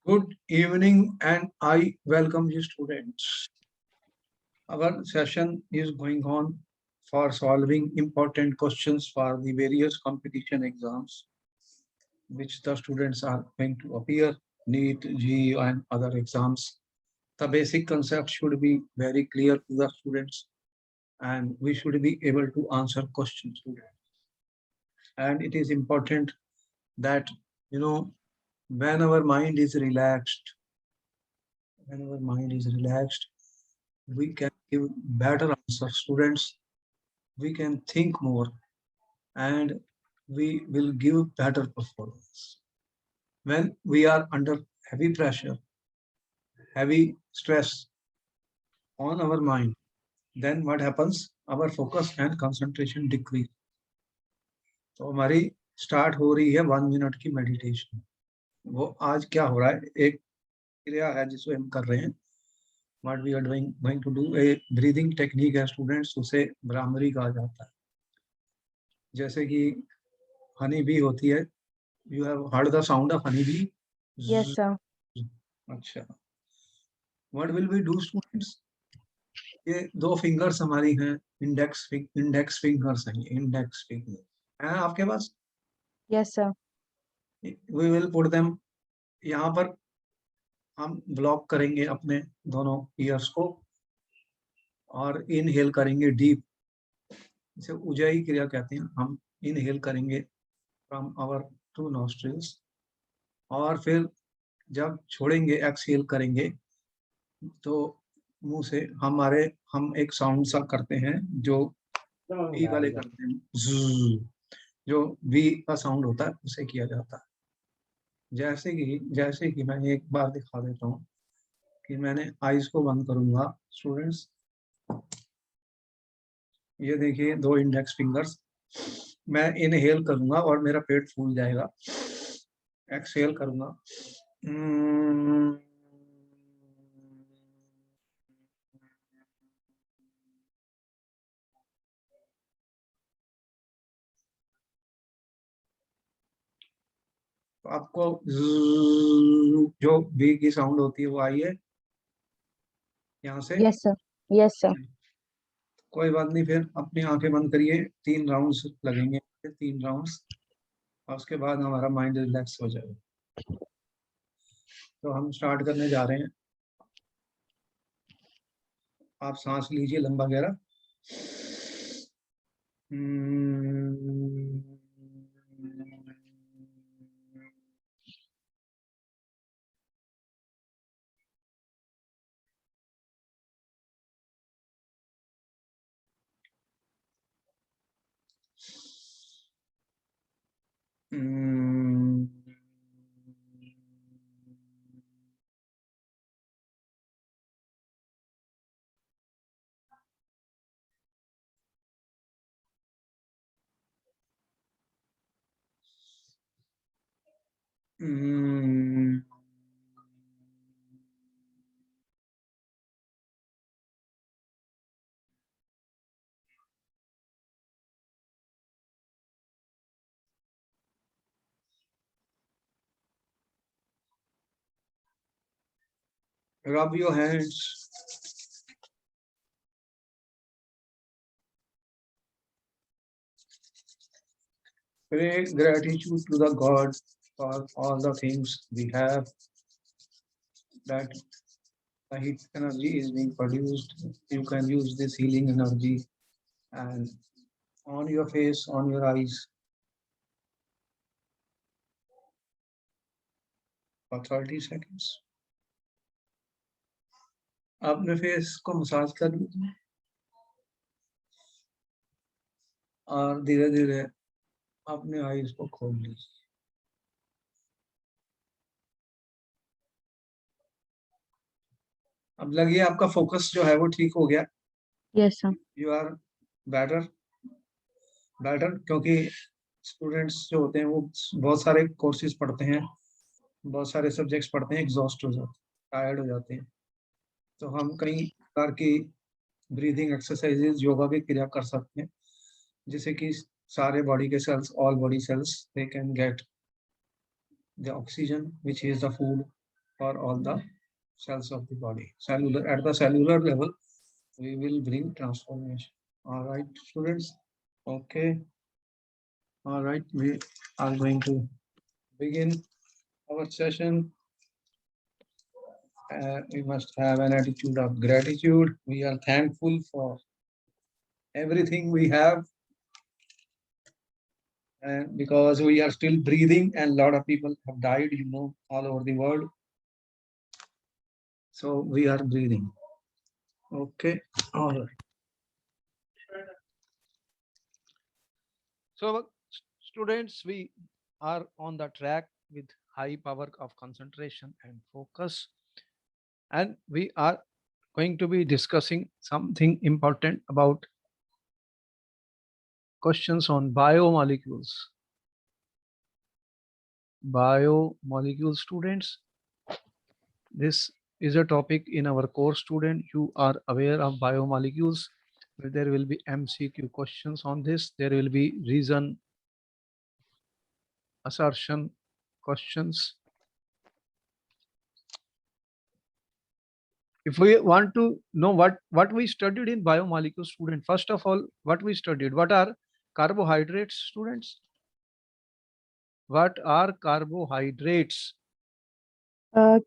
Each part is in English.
Good evening, and I welcome you, students. Our session is going on for solving important questions for the various competition exams which the students are going to appear, NEET, GE, and other exams. The basic concept should be very clear to the students, and we should be able to answer questions today. And it is important that, you know, when our mind is relaxed, when our mind is relaxed, we can give better answers, students. We can think more and we will give better performance. When we are under heavy pressure, heavy stress on our mind, then what happens? Our focus and concentration decrease. तो हमारी start हो रही है 1 minute की meditation. वो आज क्या हो रहा है, एक क्रिया है जिसको हम कर रहे हैं. What we are going to do a breathing technique है स्टूडेंट्स, उसे भ्रामरी कहा जाता है. जैसे कि हनी बी होती है. You have heard the sound of honey bee? Yes, sir. अच्छा. What will we do, students? ये दो फिंगर्स हमारी हैं, इंडेक्स फिंगर्स हैं, इंडेक्स फिंगर हैं आपके पास? Yes, sir. We will put them. यहाँ पर हम ब्लॉक करेंगे अपने दोनों ईयर्स को और इनहेल करेंगे डीप. इसे उजाई क्रिया कहते हैं. हम इनहेल करेंगे फ्रॉम आवर 2 nostrils और फिर जब छोड़ेंगे, एक्सहेल करेंगे, तो मुंह से हम एक साउंड सा करते हैं जो वी वाले करते हैं. जो वी का साउंड होता है उसे किया जाता है. जैसे कि मैं एक बार दिखा देता हूँ कि मैंने आईज को बंद करूंगा स्टूडेंट्स. ये देखिए 2 इंडेक्स फिंगर्स. मैं इनहेल करूंगा और मेरा पेट फूल जाएगा. एक्सहेल करूंगा. आपको जो बी की साउंड होती है वो आई है यहाँ से. Yes, sir. Yes, sir. कोई बात नहीं, फिर अपनी आंखें बंद करिए. 3 राउंड्स लगेंगे, 3 राउंड्स, और उसके बाद हमारा माइंड रिलैक्स हो जाएगा. तो हम स्टार्ट करने जा रहे हैं. आप सांस लीजिए लंबा गहरा. Rub your hands. Pray gratitude to the God for all the things we have, that the heat energy is being produced. You can use this healing energy and on your face, on your eyes for 30 seconds. अपने face को massage कर लीजिए और धीरे धीरे अपने eyes को खोल लीजिए. अब लगिए आपका फोकस जो है वो ठीक हो गया. Yes, sir. You are better क्योंकि स्टूडेंट्स जो होते हैं वो बहुत सारे कोर्सेज पढ़ते हैं, बहुत सारे सब्जेक्ट्स पढ़ते हैं, एग्जॉस्ट हो जाते हैं, टायर्ड हो जाते हैं. तो हम कई प्रकार की ब्रीदिंग एक्सरसाइजेज, योगा की क्रिया कर सकते हैं, जिससे कि सारे बॉडी के cells, all body cells, they can get the oxygen which is the food for all the cells of the body. Cellular, at the cellular level, we will bring transformation. All right, students. Okay. All right, we are going to begin our session. We must have an attitude of gratitude. We are thankful for everything we have, and because we are still breathing, and a lot of people have died, all over the world. So we are breathing. Okay, all right. So, students, we are on the track with high power of concentration and focus, and we are going to be discussing something important about questions on biomolecules. Biomolecules, students, this is a topic in our course. Student, you are aware of biomolecules. There will be MCQ questions on this. There will be reason assertion questions. If we want to know what we studied in biomolecules, student, first of all, what we studied, what are carbohydrates, students? What are carbohydrates?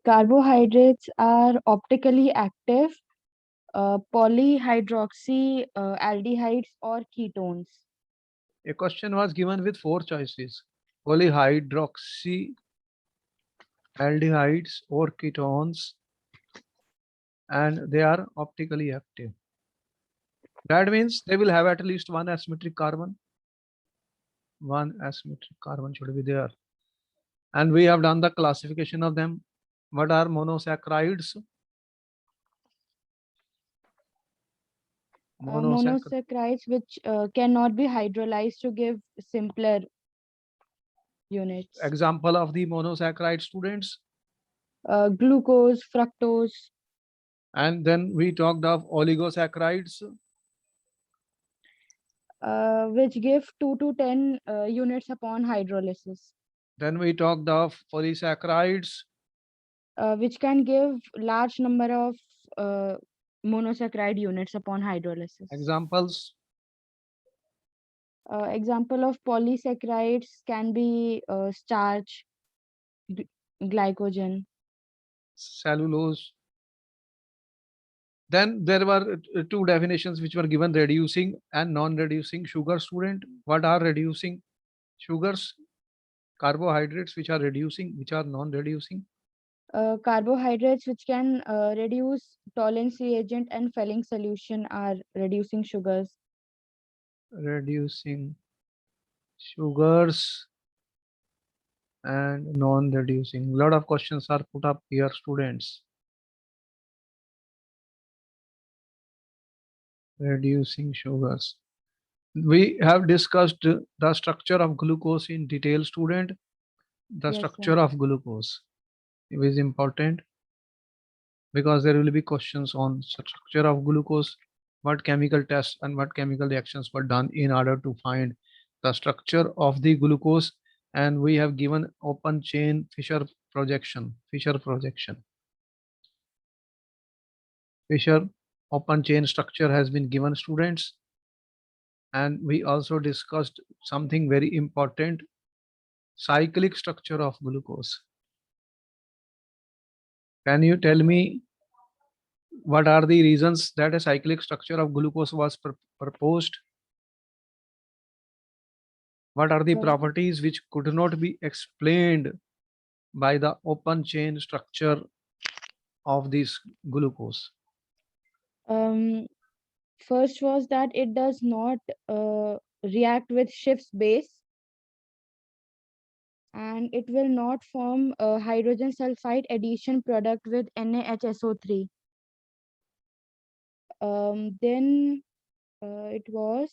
Carbohydrates are optically active polyhydroxy aldehydes or ketones. A question was given with 4 choices: polyhydroxy aldehydes or ketones, and they are optically active. That means they will have at least one asymmetric carbon. One asymmetric carbon should be there. And we have done the classification of them. What are monosaccharides? Monosaccharides which cannot be hydrolyzed to give simpler units. Example of the monosaccharide, students. Glucose, fructose. And then we talked of oligosaccharides. Which give 2 to 10 units upon hydrolysis. Then we talked of polysaccharides. Which can give large number of monosaccharide units upon hydrolysis. Examples. Example of polysaccharides can be starch, glycogen, Cellulose. Then there were 2 definitions which were given: reducing and non-reducing sugar. Student, what are reducing sugars? Carbohydrates which are reducing, which are non-reducing. Carbohydrates which can reduce Tollens reagent and Fehling solution are reducing sugars. Reducing sugars and non-reducing. A lot of questions are put up here, students. Reducing sugars. We have discussed the structure of glucose in detail, student. The Yes, structure of glucose is important because there will be questions on structure of glucose, what chemical tests and what chemical reactions were done in order to find the structure of the glucose. And we have given open chain Fischer projection. Fischer open chain structure has been given, students. And we also discussed something very important: cyclic structure of glucose. Can you tell me what are the reasons that a cyclic structure of glucose was proposed? What are the properties which could not be explained by the open chain structure of this glucose? First was that it does not react with Schiff's base, and it will not form a hydrogen sulfide addition product with NaHSO3. Then it was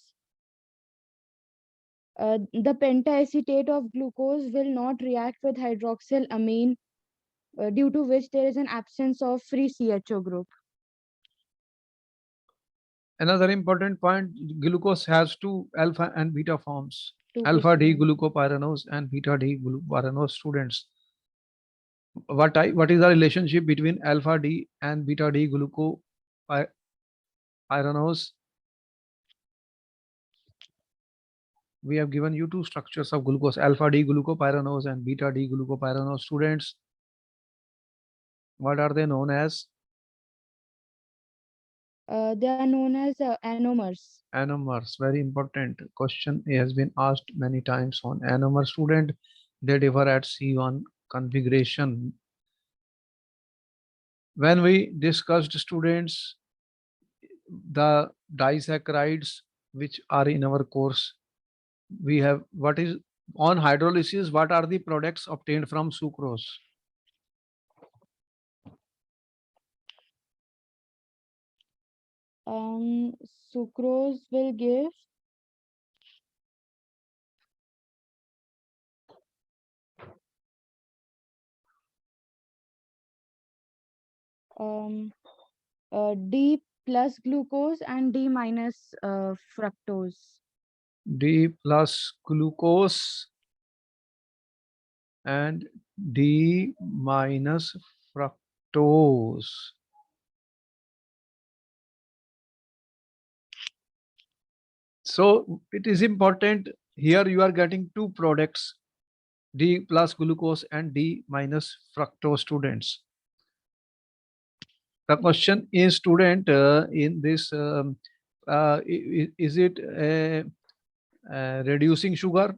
the pentaacetate of glucose will not react with hydroxylamine, due to which there is an absence of free CHO group. Another important point: glucose has 2 alpha and beta forms: 2 alpha D crystalline. glucopyranose and beta D glucopyranose, students. What is the relationship between alpha D and beta D glucopyranose? We have given you two structures of glucose, alpha D glucopyranose and beta D glucopyranose. Students, what are they known as? They are known as anomers. Anomers. Very important question has been asked many times on anomer. Student, they differ at C1 configuration. When we discussed, students, the disaccharides which are in our course, we have what is on hydrolysis, what are the products obtained from sucrose? Sucrose will give um, D plus glucose and D minus fructose. D plus glucose and D minus fructose. So it is important here you are getting two products, D plus glucose and D minus fructose. Students, the question is, student, in this is it reducing sugar?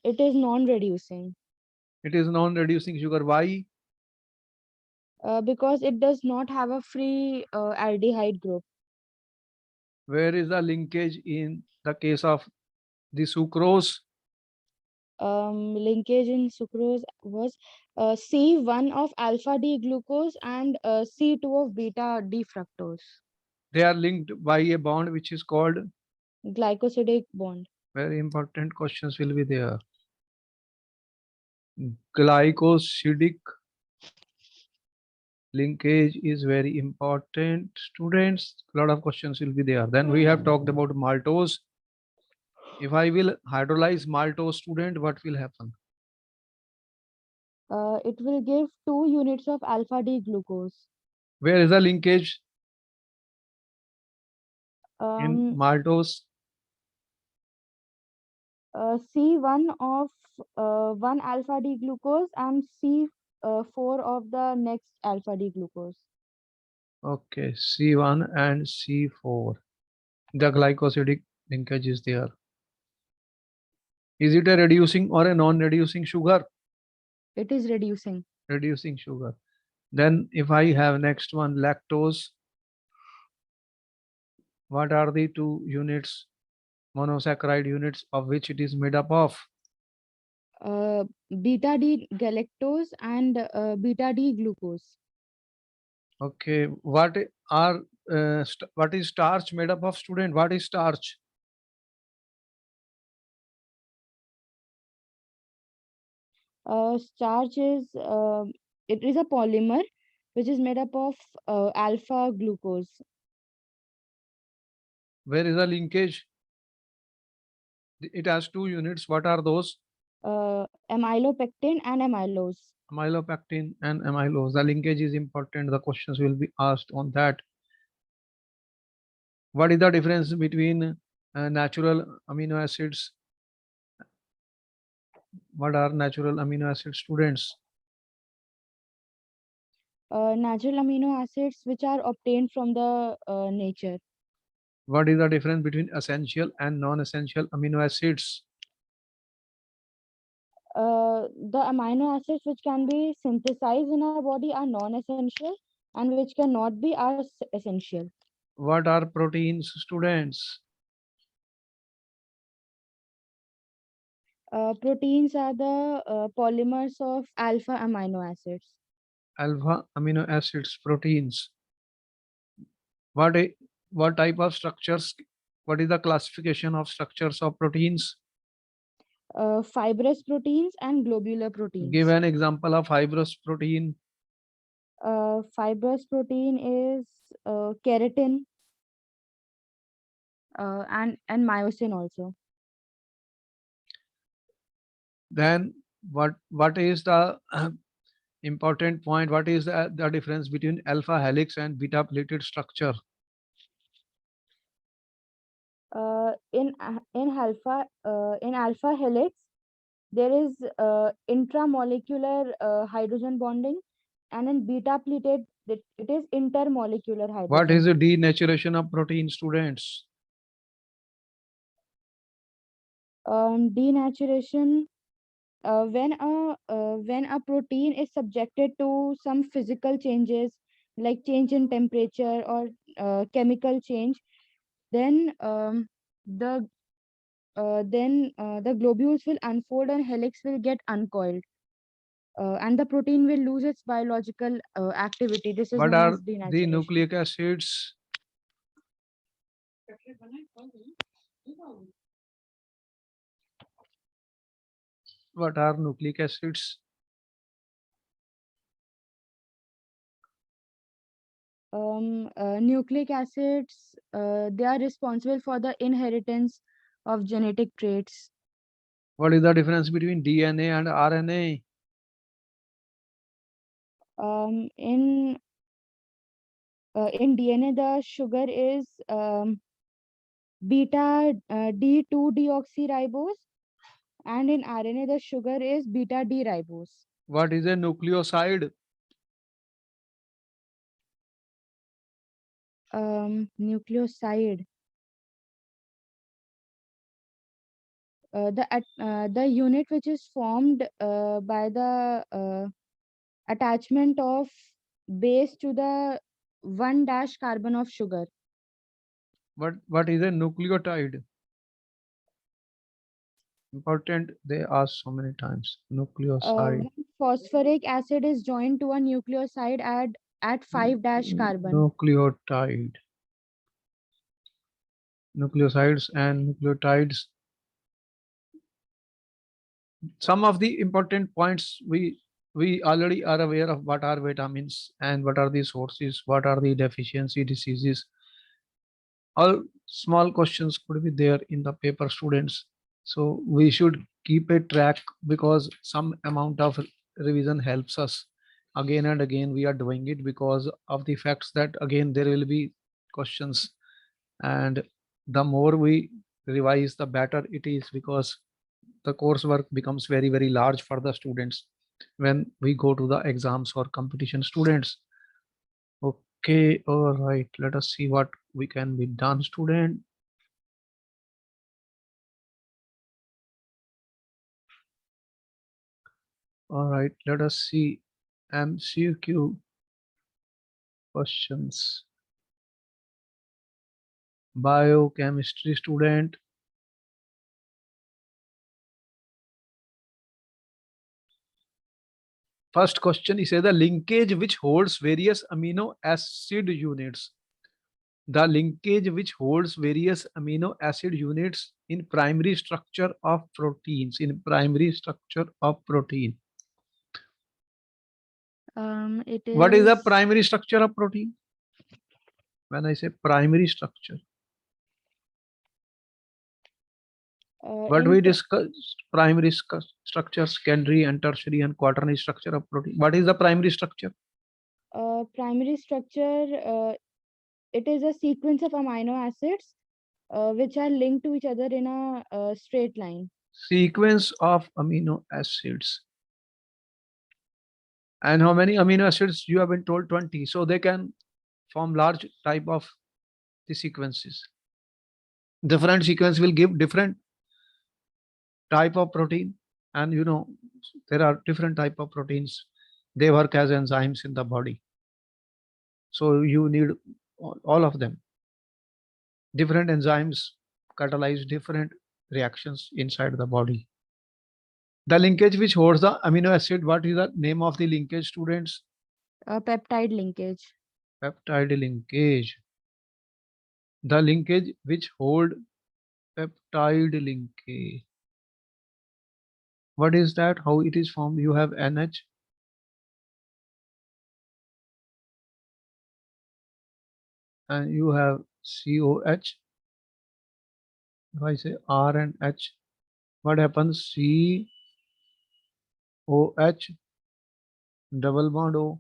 It is non-reducing It is non-reducing sugar. Why? because it does not have a free aldehyde group. Where is the linkage in the case of the sucrose? Linkage in sucrose was C1 of alpha D glucose and C2 of beta D fructose. They are linked by a bond which is called, Glycosidic bond. very important questions will be there. Glycosidic linkage is very important. Students, a lot of questions will be there. Then we have talked about maltose. If I will hydrolyze maltose, student, what will happen? It will give 2 units of alpha D glucose. Where is the linkage in Um, maltose? C1 of 1 alpha D glucose and C4 of the next alpha D glucose. Okay, C1 and C4. The glycosidic linkage is there. Is it a reducing or a non-reducing sugar? It is reducing. Reducing sugar. Then if I have next one, lactose, what are the two units, monosaccharide units of which it is made up of? Beta D galactose and beta D glucose. Okay, what are what is starch made up of, student? What is starch? Starch is it is a polymer which is made up of alpha glucose. Where is the linkage? It has two units. What are those? Amylopectin and amylose. Amylopectin and amylose. The linkage is important. The questions will be asked on that. What is the difference between natural amino acids? What are natural amino acids, students? Natural amino acids which are obtained from the nature. What is the difference between essential and non-essential amino acids? The amino acids which can be synthesized in our body are non-essential and which cannot be are essential. What are proteins, students? Proteins are the polymers of alpha amino acids. Alpha amino acids, proteins. What type of structures? What is the classification of structures of proteins? Fibrous proteins and globular proteins. Give an example of fibrous protein. Fibrous protein is keratin and myosin also. Then what is the important point? What is the difference between alpha helix and beta pleated structure? In alpha helix, there is intramolecular hydrogen bonding, and in beta pleated, it is intermolecular What is hydrogen. the denaturation of protein, students? Denaturation, when a protein is subjected to some physical changes, like change in temperature or chemical change, then the the globules will unfold and helix will get uncoiled, and the protein will lose its biological activity. This is What known are as the denaturation. nucleic acids? What are nucleic acids? Nucleic acids, they are responsible for the inheritance of genetic traits. What is the difference between DNA and RNA? Um, in in DNA, the sugar is beta D2-deoxyribose, and in RNA, the sugar is beta D ribose. What is a nucleoside? Nucleoside. The unit which is formed by the attachment of base to the 1 dash carbon of sugar. What is a nucleotide? Important, they ask so many times. Nucleoside. When phosphoric acid is joined to a nucleoside at 5 dash carbon. Nucleotide. Nucleosides and nucleotides. Some of the important points we already are aware of. What are vitamins and what are the sources, what are the deficiency diseases. All small questions could be there in the paper, students, so we should keep a track, because some amount of revision helps us. Again and again we are doing it because of the facts that again there will be questions, and the more we revise the better it is, because the coursework becomes very large for the students when we go to the exams or competition, students. Okay, all right, let us see what we can be done, student. All right, let us see MCQ questions. Biochemistry, student. First question is the linkage which holds various amino acid units. The linkage which holds various amino acid units in primary structure of proteins. In primary structure of protein. It What is the is primary structure of protein? When I say primary structure, what in we pr- discussed, primary structure, secondary and tertiary and quaternary structure of protein. What is the primary structure? primary structure, it is a sequence of amino acids which are linked to each other in a straight line. Sequence of amino acids. And how many amino acids you have been told? 20. So they can form large type of the sequences. Different sequence will give different type of protein, and there are different type of proteins. They work as enzymes in the body, so you need all of them. Different enzymes catalyze different reactions inside the body. The linkage which holds the amino acid, what is the name of the linkage, students? Peptide linkage. Peptide linkage. The linkage which hold peptide linkage. What is that? How it is formed? You have NH. And you have COH. If I say R and H, what happens? C OH, double bond O,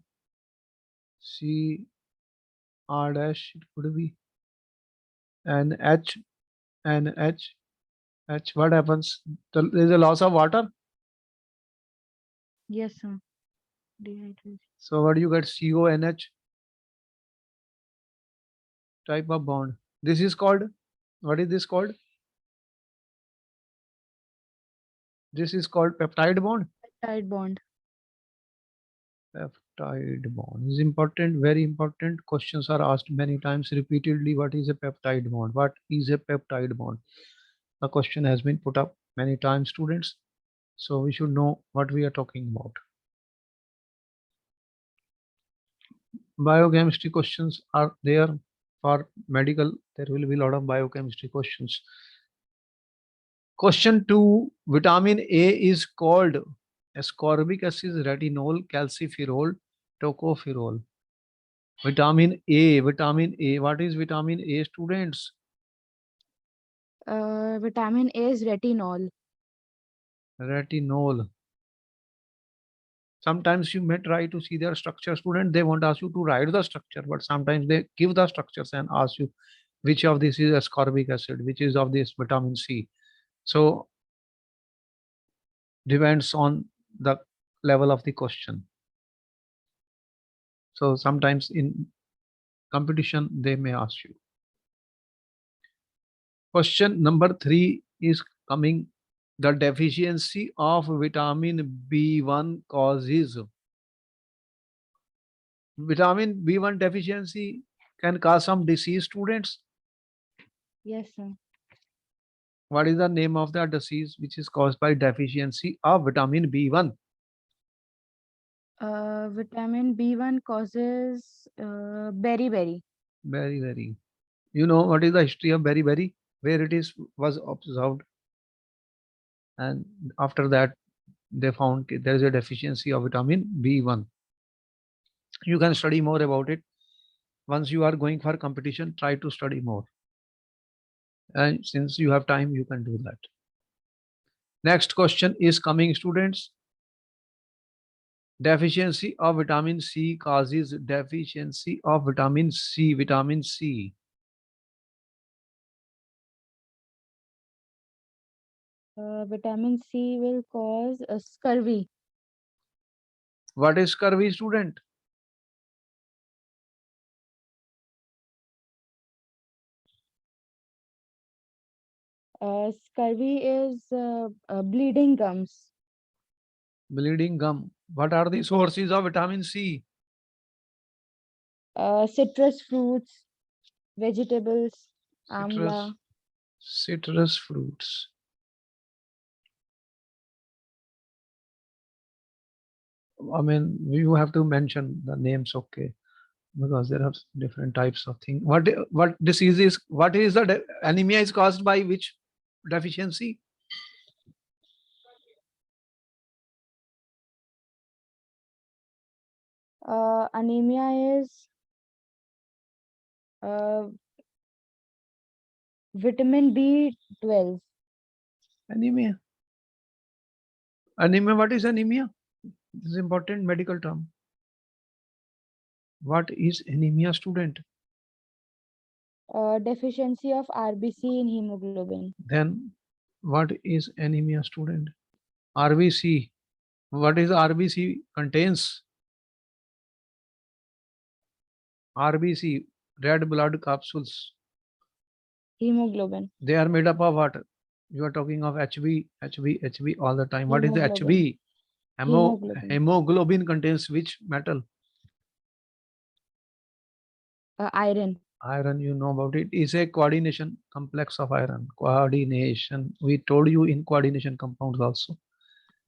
C R dash, it could be NH, NH, H. What happens? There is a loss of water. Yes, sir. Dehydration. So what do you get? CONH type of bond. This is called, what is this called? This is called peptide bond. Peptide bond. Peptide bond is important, very important. Questions are asked many times repeatedly. What is a peptide bond? What is a peptide bond? The question has been put up many times, students. So we should know what we are talking about. Biochemistry questions are there for medical. There will be a lot of biochemistry questions. Question 2, vitamin A is called ascorbic acid, retinol, calciferol, tocopherol. Vitamin A, vitamin A. What is vitamin A, students? Vitamin A is retinol. Retinol. Sometimes you may try to see their structure, student. They won't ask you to write the structure, but sometimes they give the structures and ask you which of this is ascorbic acid, which is of this vitamin C. So depends on the level of the question. So sometimes in competition, they may ask you. Question number 3 is coming. The deficiency of vitamin B1 causes. Vitamin B1 deficiency can cause some disease, students. Yes, sir. What is the name of the disease which is caused by deficiency of vitamin B1? Vitamin B1 causes beriberi. Beriberi. You know what is the history of beriberi? Where it is was observed, and after that they found there is a deficiency of vitamin B1. You can study more about it. Once you are going for competition, try to study more. And since you have time, you can do that. Next question is coming, students. Deficiency of vitamin C causes deficiency of vitamin C. Vitamin C. Vitamin C will cause scurvy. What is scurvy, student? Scurvy is bleeding gums. Bleeding gum. What are the sources of vitamin C? Citrus fruits, vegetables, Citrus, amla. citrus fruits. I mean, you have to mention the names, okay? Because there are different types of things. What disease is? What is the anemia is caused by which deficiency? Anemia is uh, vitamin B12. Anemia. Anemia. What is anemia? This is important medical term. What is anemia, student? Deficiency of RBC in hemoglobin. Then what is anemia, student? RBC. What is RBC contains? RBC, red blood capsules. Hemoglobin. They are made up of what? You are talking of HB all the time. What is the Hemoglobin. HB? Hemoglobin. Hemoglobin contains which metal? Iron. Iron, you know about it. Is a coordination complex of iron. Coordination. We told you in coordination compounds also.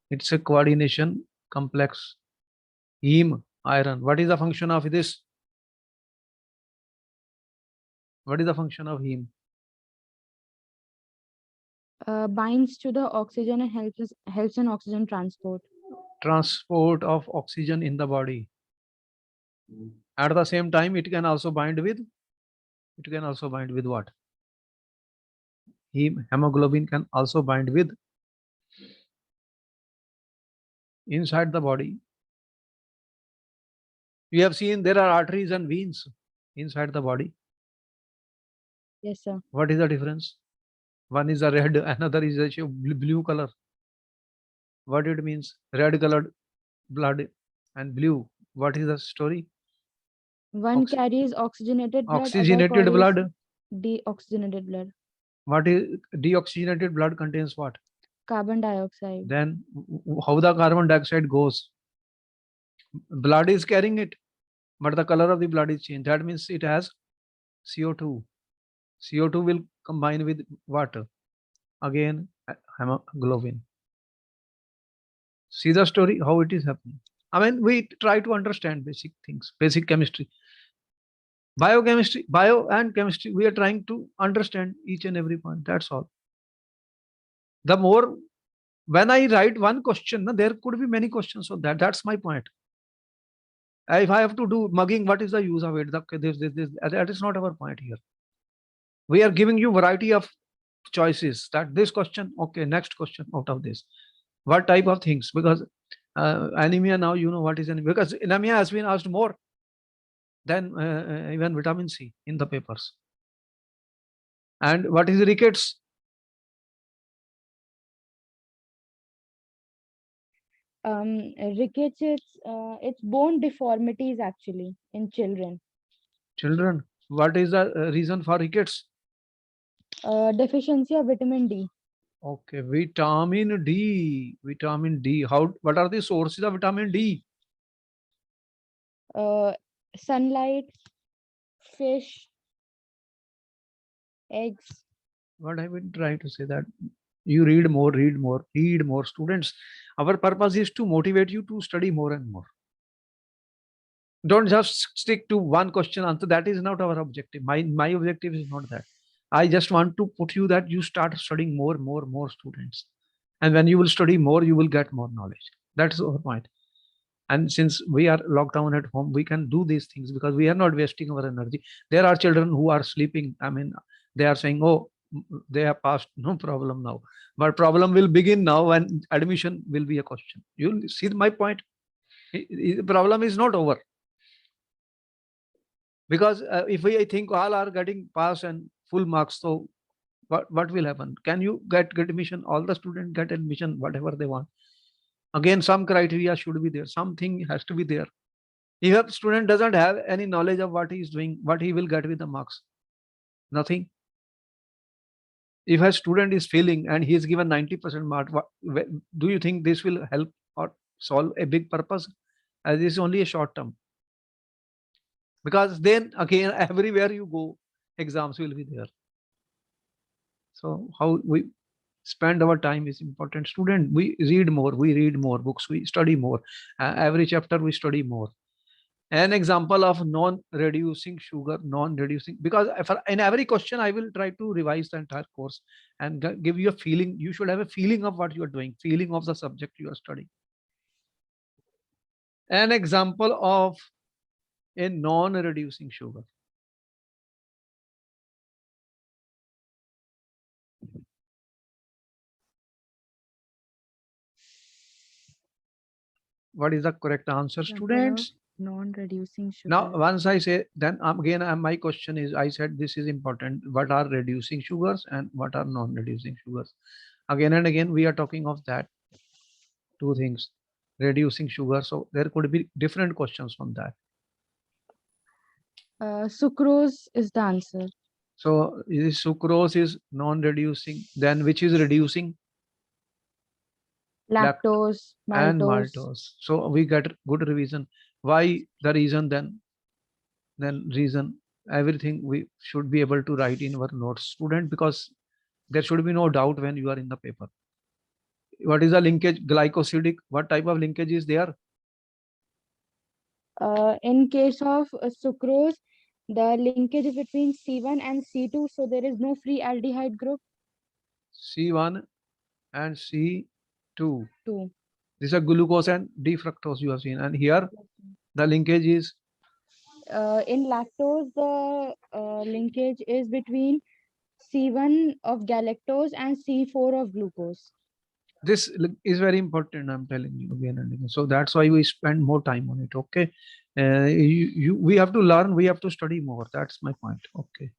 It's a coordination complex. Heme, iron. What is the function of this? What is the function of heme? Binds to the oxygen and helps in oxygen transport. Transport of oxygen in the body. At the same time, it can also bind with what? Hemoglobin can also bind with inside the body. You have seen there are arteries and veins inside the body. Yes, sir. What is the difference? One is a red, another is a blue color. What it means? Red colored blood and blue. What is the story? One carries oxygenated blood, other Oxygenated carries blood. deoxygenated blood. What is deoxygenated blood contains what? Carbon dioxide. Then how the carbon dioxide goes? Blood is carrying it, but the color of the blood is changed. That means it has CO2. CO2 will combine with water. Again, hemoglobin. See the story, how it is happening. I mean, we try to understand basic things, basic chemistry. Biochemistry, bio and chemistry, we are trying to understand each and every point. That's all. The more, when I write one question, there could be many questions on that. That's my point. If I have to do mugging, what is the use of it? That is not our point here. We are giving you variety of choices. That this question, okay, next question out of this. What type of things? Because anemia, now you know what is anemia. Because anemia has been asked more than even vitamin C in the papers. And what is rickets? Rickets, it's bone deformities actually in children. Children, what is the reason for rickets? Deficiency of vitamin D. Okay, vitamin D. Vitamin D. What are the sources of vitamin D? Sunlight, fish, eggs. What I will try to say that you read more, read more, read more. Students, our purpose is to motivate you to study more and more. Don't just stick to one question answer. That is not our objective. My objective is not that. I just want to put you that you start studying more students. And when you will study more, you will get more knowledge. That's our point. And since we are locked down at home, we can do these things because we are not wasting our energy. There are children who are sleeping. I mean, they are saying, oh, they have passed, no problem now. But problem will begin now when admission will be a question. You'll see my point. The problem is not over. Because if I think all are getting pass and full marks, so what will happen? Can you get admission? All the students get admission, whatever they want. Again, some criteria should be there. Something has to be there. If a student doesn't have any knowledge of what he is doing, what he will get with the marks? Nothing. If a student is failing and he is given 90% mark, do you think this will help or solve a big purpose? As this is only a short term. Because then again, everywhere you go, exams will be there. So how we spend our time is important. Student, we read more books, we study more. Every chapter we study more. An example of non-reducing sugar, non-reducing, because in every question I will try to revise the entire course and give you a feeling. You should have a feeling of what you are doing, feeling of the subject you are studying. An example of a non-reducing sugar. What is the correct answer, students? Non-reducing sugar. Now, once I say, then again, my question is, I said this is important. What are reducing sugars and what are non-reducing sugars? Again and again, we are talking of that. Two things, reducing sugar. So there could be different questions on that. Sucrose is the answer. So sucrose is non-reducing. Then which is reducing? Lactose, And maltose. maltose. So we get good revision. Why the reason then reason, everything we should be able to write in our notes, student, because there should be no doubt when you are in the paper. What is the linkage? Glycosidic. What type of linkage is there? In case of sucrose, the linkage is between C1 and C2, so there is no free aldehyde group. C1 and C2. 2. This is a glucose and D-fructose you have seen. And here the linkage is? In lactose, the linkage is between C1 of galactose and C4 of glucose. This is very important. I'm telling you again and again. So that's why we spend more time on it. Okay. We have to learn. We have to study more. That's my point. Okay.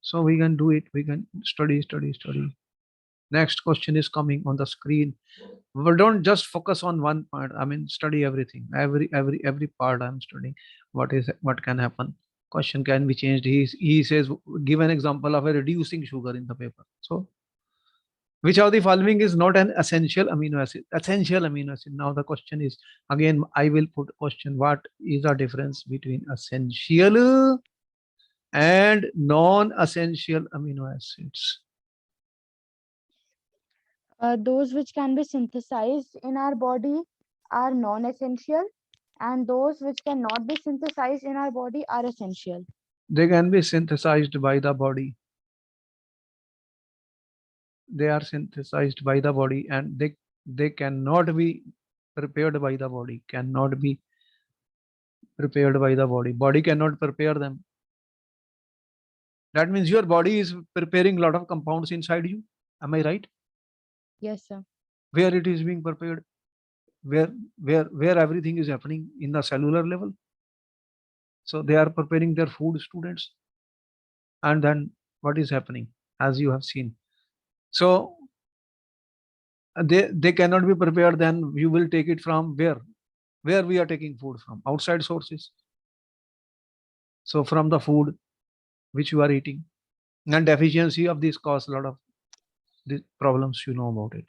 So we can do it. We can study. Next question is coming on the screen. But don't just focus on one part. I mean, study everything. Every part I'm studying. What can happen? Question can be changed. He says, give an example of a reducing sugar in the paper. So which of the following is not an essential amino acid? Essential amino acid. Now the question is, again, I will put question, what is the difference between essential and non-essential amino acids? Those which can be synthesized in our body are non-essential, and those which cannot be synthesized in our body are essential. They can be synthesized by the body. They are synthesized by the body, and they cannot be prepared by the body. Cannot be prepared by the body. Body cannot prepare them. That means your body is preparing a lot of compounds inside you. Am I right? Yes, sir. Where it is being prepared? Where everything is happening in the cellular level. So they are preparing their food, students. And then what is happening, as you have seen? So they cannot be prepared. Then you will take it from where we are taking food from? Outside sources. So from the food which you are eating, and deficiency of this cause a lot of the problems, you know about it.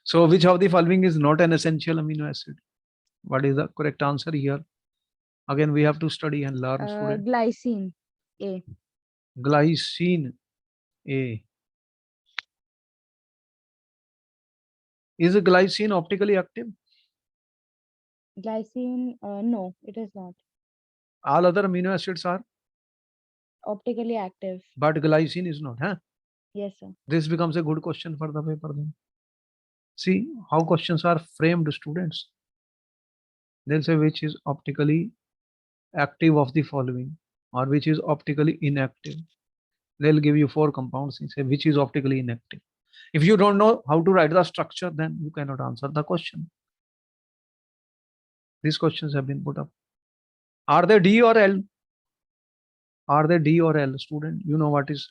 So which of the following is not an essential amino acid? What is the correct answer here? Again, we have to study and learn, student. Glycine, A. Glycine, A. Is glycine optically active? Glycine, no, it is not All other amino acids are, optically active. but glycine is not. Huh? Yes, sir. This becomes a good question for the paper then. See how questions are framed, students. They'll say which is optically active of the following, or which is optically inactive. They'll give you 4 compounds and say which is optically inactive. If you don't know how to write the structure, then you cannot answer the question. These questions have been put up. Are they D or L? Are they D or L? Student, you know what is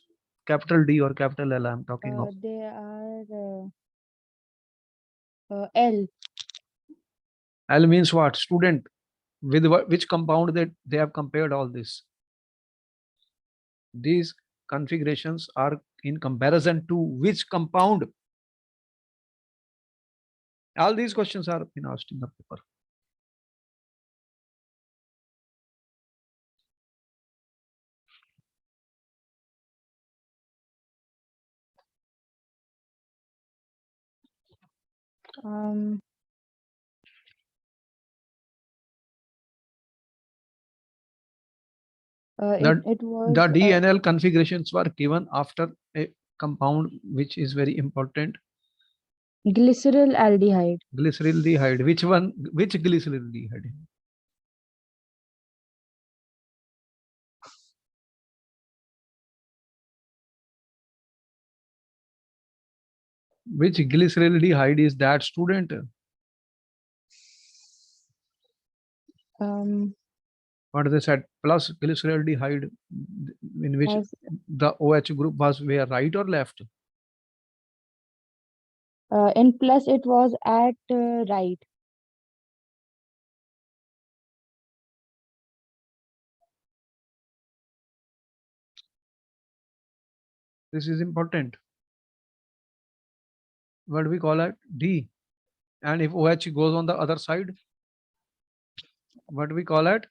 capital D or capital L I'm talking of. They are L. L means what? Student, with which compound they have compared all this? These configurations are in comparison to which compound? All these questions are been asked in the paper. Um, it was The D and L configurations were given after a compound which is very important. glyceryl aldehyde. Glyceraldehyde. Which one? Which glyceraldehyde? Which glyceraldehyde is that, student? What they said, plus glyceraldehyde, in which Has, the OH group was where, right or left? in plus it was at right. This is important. What do we call it? D. And if OH goes on the other side, what do we call it?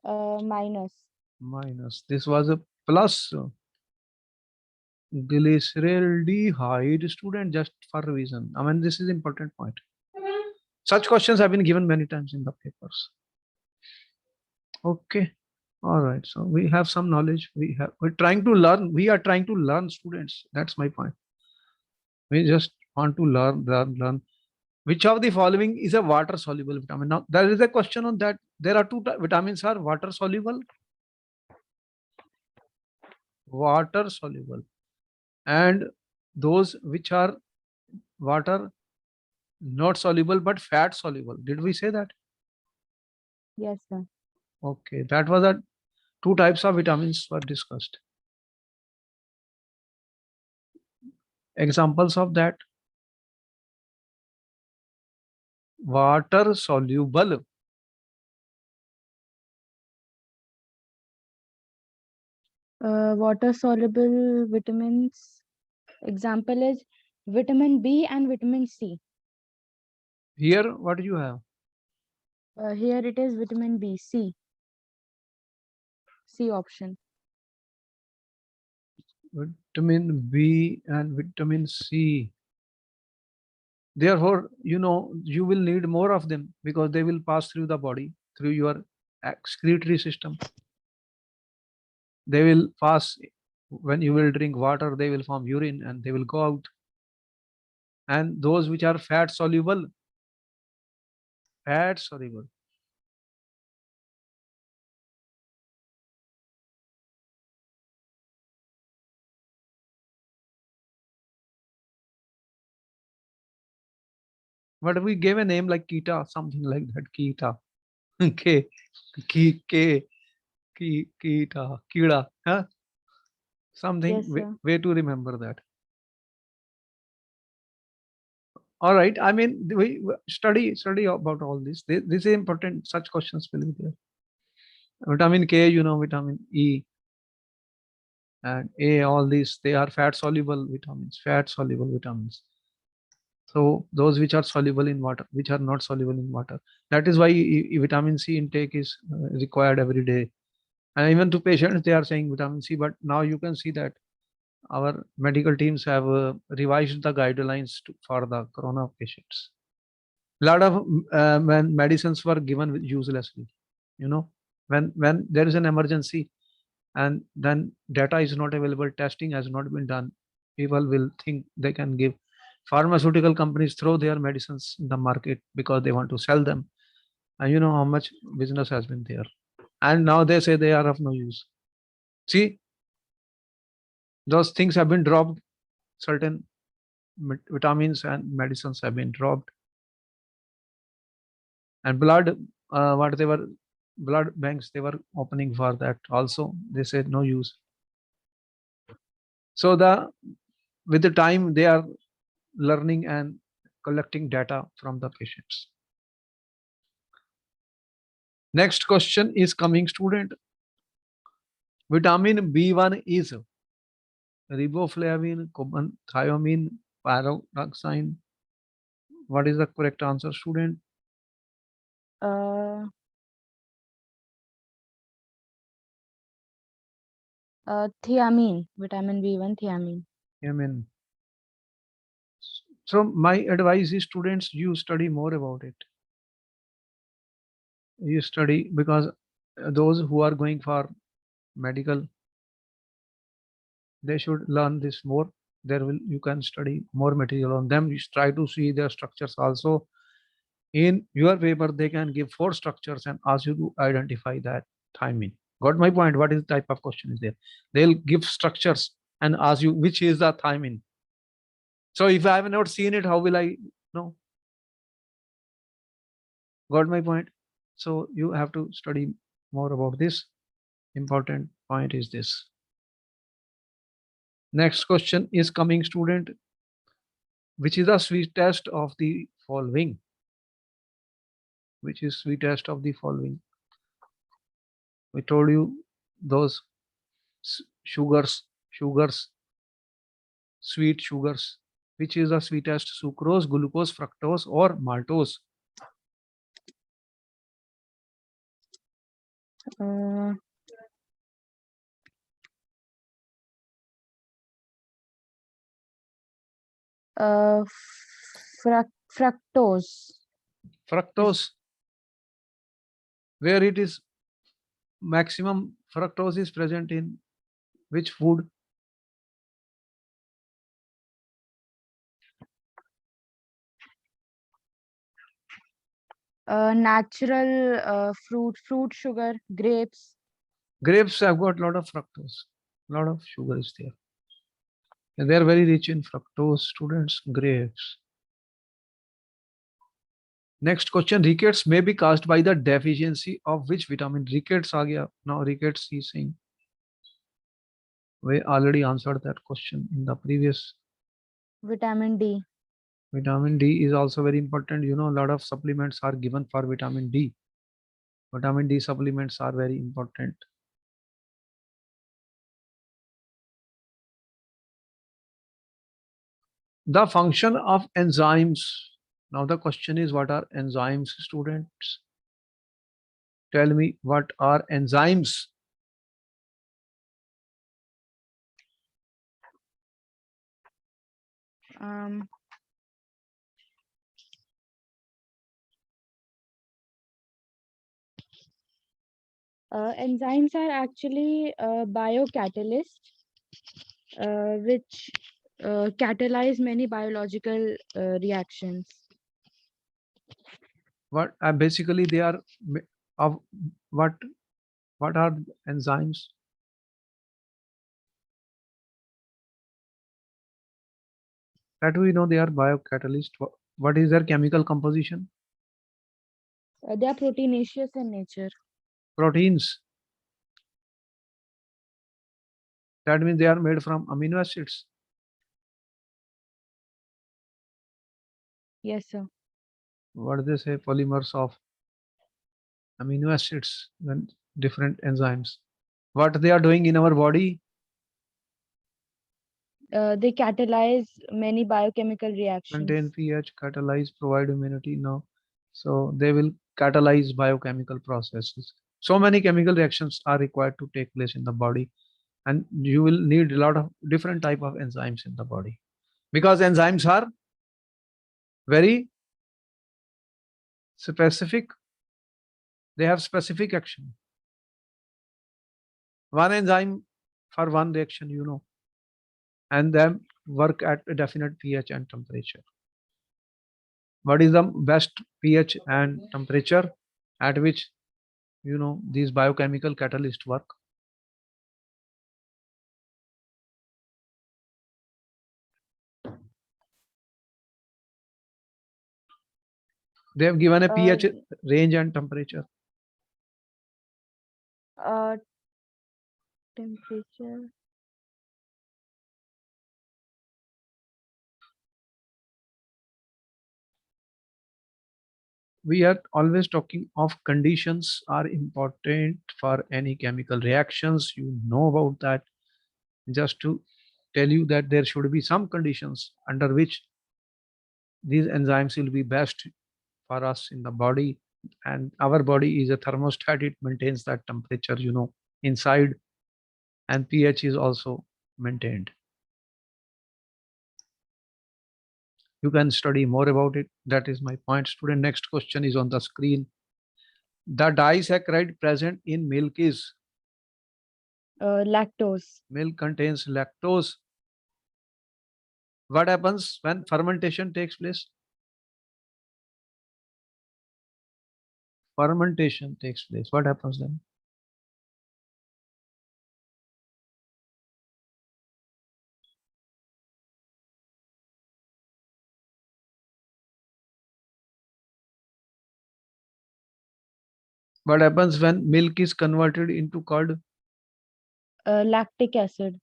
Minus. Minus. This was a plus. Glyceraldehyde, student, just for revision. I mean, this is important point. Such questions have been given many times in the papers. Okay. All right. So we have some knowledge. We're trying to learn. We are trying to learn, students. That's my point. We just want to learn. Which of the following is a water soluble vitamin? Now there is a question on that. There are 2 vitamins are water soluble. Water soluble. And those which are water not soluble but fat soluble. Did we say that? Yes, sir. Okay, that was the two types of vitamins were discussed. Examples of that: water soluble, Water soluble vitamins. Example is vitamin B and vitamin C. here what do you have? Here it is vitamin B, C. C option. Vitamin B and vitamin C. Therefore, you will need more of them because they will pass through the body, through your excretory system. They will pass when you will drink water, they will form urine and they will go out. And those which are fat soluble. But we gave a name like Kita, something like that. Kita. K, Kita, Kida, huh? Something Yes, sir. way to remember that. All right. I mean, we study about all this. This is important. Such questions will be there. Vitamin K, vitamin E and A, all these, they are fat soluble vitamins. So those which are soluble in water, which are not soluble in water. That is why vitamin C intake is required every day. And even to patients, they are saying vitamin C. But now you can see that our medical teams have revised the guidelines for the corona patients. A lot of medicines were given uselessly. When there is an emergency and then data is not available, testing has not been done, people will think they can give. Pharmaceutical companies throw their medicines in the market because they want to sell them, and you know how much business has been there, and now they say they are of no use. See, those things have been dropped. Certain vitamins and medicines have been dropped, and blood blood banks they were opening for that also, they said no use. So with the time they are learning and collecting data from the patients. Next question is coming, student. Vitamin B1 is riboflavin, thiamine, pyridoxine. What is the correct answer, student? Thiamine, vitamin B1, thiamine. Thiamine. So my advice is, students, you study more about it. You study, because those who are going for medical, they should learn this more. You can study more material on them. You try to see their structures also. In your paper, they can give 4 structures and ask you to identify that thiamine. Got my point? What is the type of question is there? They'll give structures and ask you which is the thiamine. So if I have not seen it, how will I know? Got my point? So you have to study more about this. Important point is this. Next question is coming, student. Which is the sweetest of the following? Which is sweetest of the following? We told you those sugars, sweet sugars. Which is the sweetest? Sucrose, glucose, fructose, or maltose? Fructose. Fructose. Where it is maximum fructose is present in which food? Natural fruit sugar, grapes. Grapes have got a lot of fructose. A lot of sugar is there. And they are very rich in fructose, students. Grapes. Next question, rickets may be caused by the deficiency of which vitamin? Rickets aa gaya. Now rickets is saying. We already answered that question in the previous. Vitamin D. Vitamin D is also very important. You know, a lot of supplements are given for vitamin D. Vitamin D supplements are very important. The function of enzymes. Now the question is, what are enzymes, students? Tell me, what are enzymes? Um, Enzymes are actually biocatalysts, which catalyze many biological reactions. What basically they are of what? What are enzymes? That we know they are biocatalyst. What is their chemical composition? They are proteinaceous in nature. Proteins. That means they are made from amino acids. Yes, sir. What they say, polymers of amino acids and different enzymes. What they are doing in our body? They catalyze many biochemical reactions. Contain pH, catalyze, provide immunity. Now, so they will catalyze biochemical processes. So many chemical reactions are required to take place in the body, and you will need a lot of different type of enzymes in the body, because enzymes are very specific. They have specific action. One enzyme for one reaction, you know, and then work at a definite pH and temperature. What is the best pH and temperature at which, you know, these biochemical catalysts work? They have given a pH range and temperature. Temperature. We are always talking of conditions are important for any chemical reactions. You know about that. Just to tell you that there should be some conditions under which these enzymes will be best for us in the body. And our body is a thermostat, it maintains that temperature, you know, inside, and pH is also maintained. You can study more about it. That is my point, student. Next question is on the screen. The disaccharide present in milk is? Lactose. Milk contains lactose. What happens when fermentation takes place? Fermentation takes place. What happens then? What happens when milk is converted into curd? Lactic acid.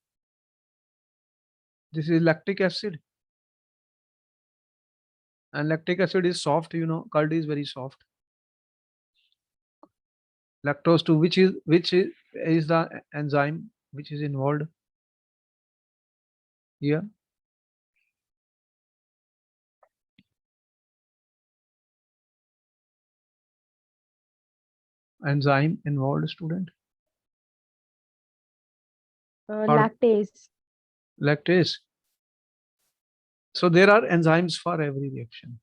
This is lactic acid. And lactic acid is soft, you know, curd is very soft. Lactose 2, which is the enzyme which is involved here? Enzyme involved, student? Lactase. Lactase. So there are enzymes for every reaction.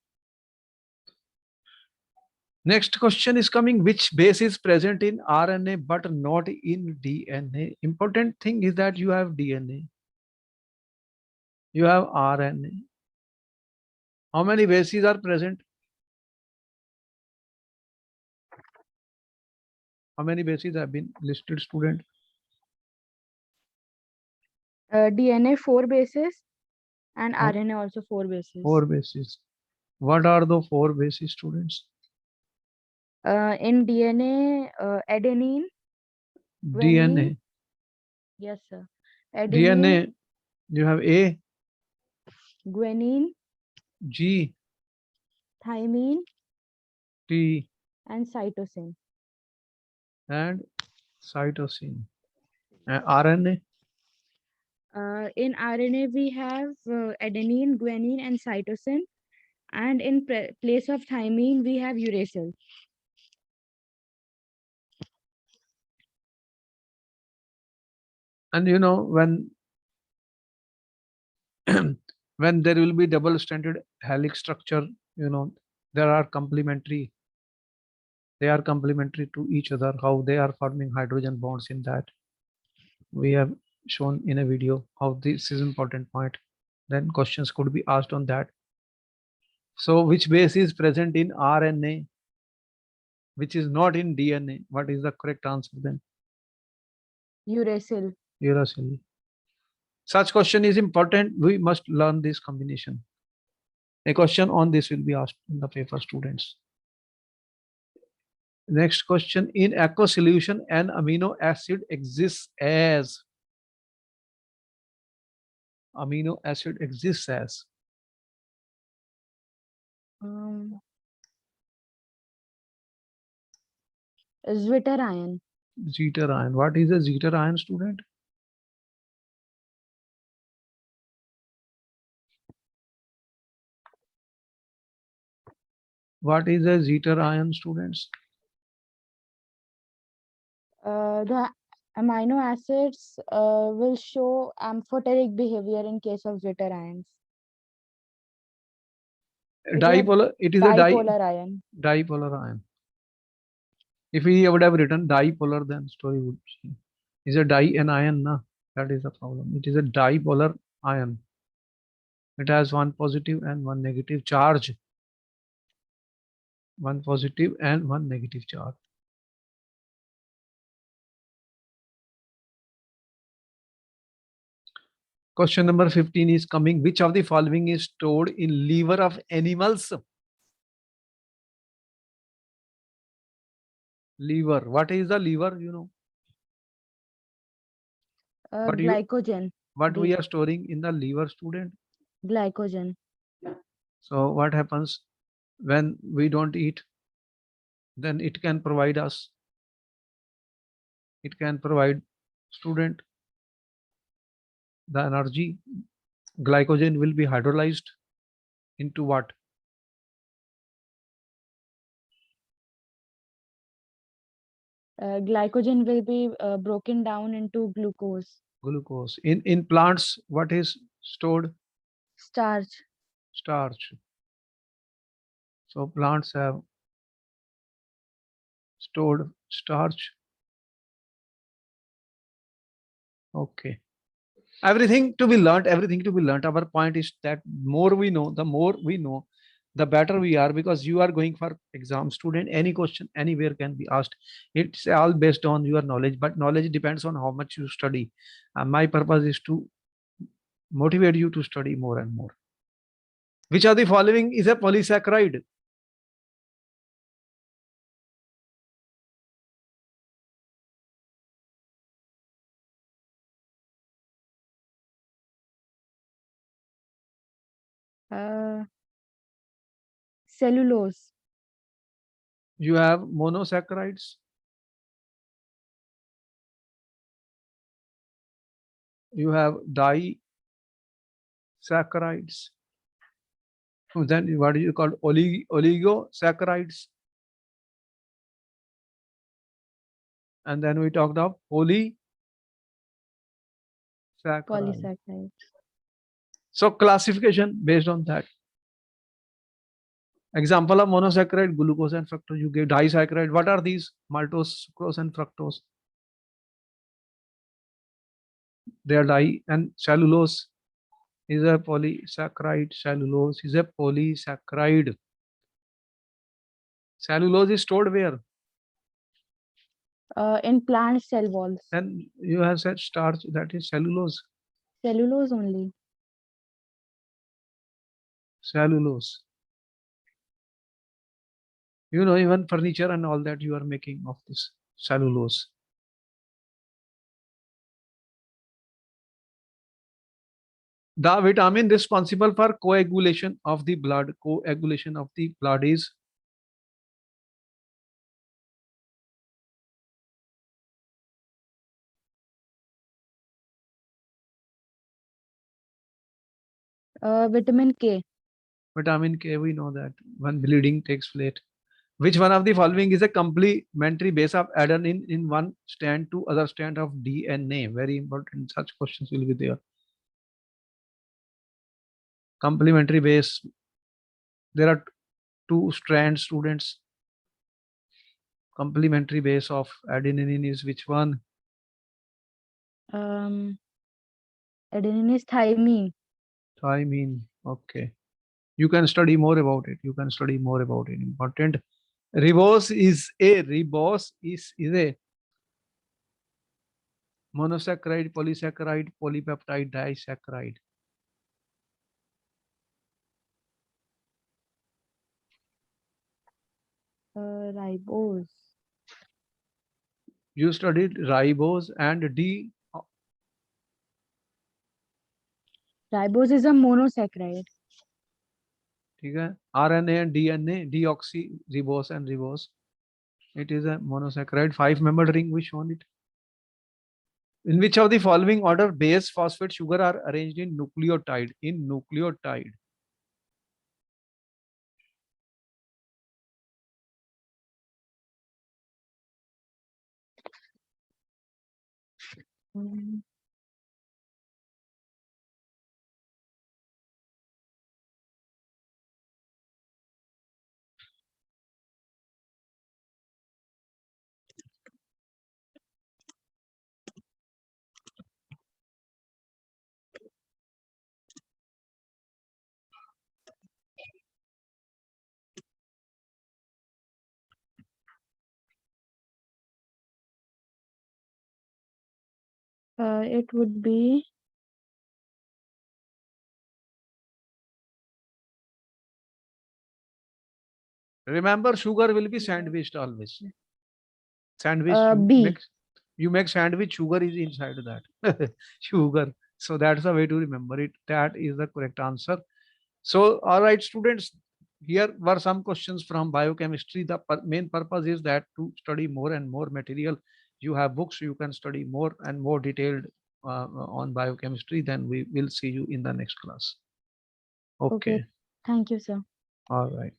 Next question is coming. Which base is present in RNA but not in DNA? Important thing is that you have DNA, you have RNA. How many bases are present? How many bases have been listed, student? DNA 4 bases and Oh. RNA also 4 bases. 4 bases. What are the 4 bases, students? In DNA, adenine. DNA. Yes, sir. DNA, Adenine, you have A, guanine, G, thymine, T, and cytosine. and cytosine. RNA, In RNA, we have adenine, guanine, and cytosine. And in place of thymine, we have uracil. and you know when when there will be double stranded helix structure, you know, there are complementary, they are complementary to each other, how they are forming hydrogen bonds in that. We have shown in a video how this is important point. Then questions could be asked on that. So which base is present in RNA, which is not in DNA? What is the correct answer then? Uracil. Uracil. Such question is important. We must learn this combination. A question on this will be asked in the paper, students. Next question, in aqueous solution, an amino acid exists as. Amino acid exists as. Zwitterion. Zeta ion. What is a zeta ion, student? What is a zeta ion, students? The amino acids will show amphoteric behavior in case of zwitterions. Dipolar. It is a Dipolar ion. dipolar ion. If we would have written dipolar, then story would change. Is a di an ion? Na? That is the problem. It is a dipolar ion. It has one positive and one negative charge. One positive and one negative charge. Question number 15 is coming. Which of the following is stored in liver of animals? Liver. What is the liver? You know. Glycogen. What we are storing in the liver, student? Glycogen. So what happens when we don't eat? Then it can provide us. It can provide student the energy. Glycogen will be hydrolyzed into what? Glycogen will be broken down into glucose. Glucose. In plants, what is stored? Starch. Starch. So plants have stored starch. Okay. Everything to be learnt, everything to be learnt. Our point is that more we know, the better we are, because you are going for exam, student. Any question anywhere can be asked. It's all based on your knowledge, but knowledge depends on how much you study. My purpose is to motivate you to study more and more. Which of the following is a polysaccharide? Cellulose. You have monosaccharides. You have disaccharides. Then what do you call oligosaccharides? And then we talked of polysaccharides. Polysaccharides. So classification based on that. Example of monosaccharide, glucose and fructose. You gave disaccharide. What are these? Maltose, sucrose, and fructose. They are di, and cellulose is a polysaccharide. Cellulose is a polysaccharide. Cellulose is stored where? In plant cell walls. Then you have said starch, that is cellulose. Cellulose only. Cellulose. You know, even furniture and all that you are making of this cellulose. The vitamin responsible for coagulation of the blood, is Vitamin K. vitamin K. We know that when bleeding takes place. Which one of the following is a complementary base of adenine in one strand to other strand of DNA? Very important. Such questions will be there. Complementary base. There are two strands, students. Complementary base of adenine is which one? Adenine is thymine. Thymine. Okay. You can study more about it. Important. Ribose is a monosaccharide, polysaccharide, polypeptide, disaccharide. Ribose. You studied ribose and Ribose is a monosaccharide. ठीक है, RNA and DNA, deoxyribose and ribose. It is a monosaccharide. 5-membered ring, we shown it. In which of the following order base phosphate sugar are arranged in nucleotide? Mm, it would be Remember, sugar will be sandwiched always. Sandwich, B. you make sandwich, sugar is inside that. Sugar. So that's the way to remember it. That is the correct answer. So, all right, students, here were some questions from biochemistry. The main purpose is that to study more and more material. You have books, you can study more and more detailed on biochemistry. Then we will see you in the next class. Okay. Thank you, sir. All right.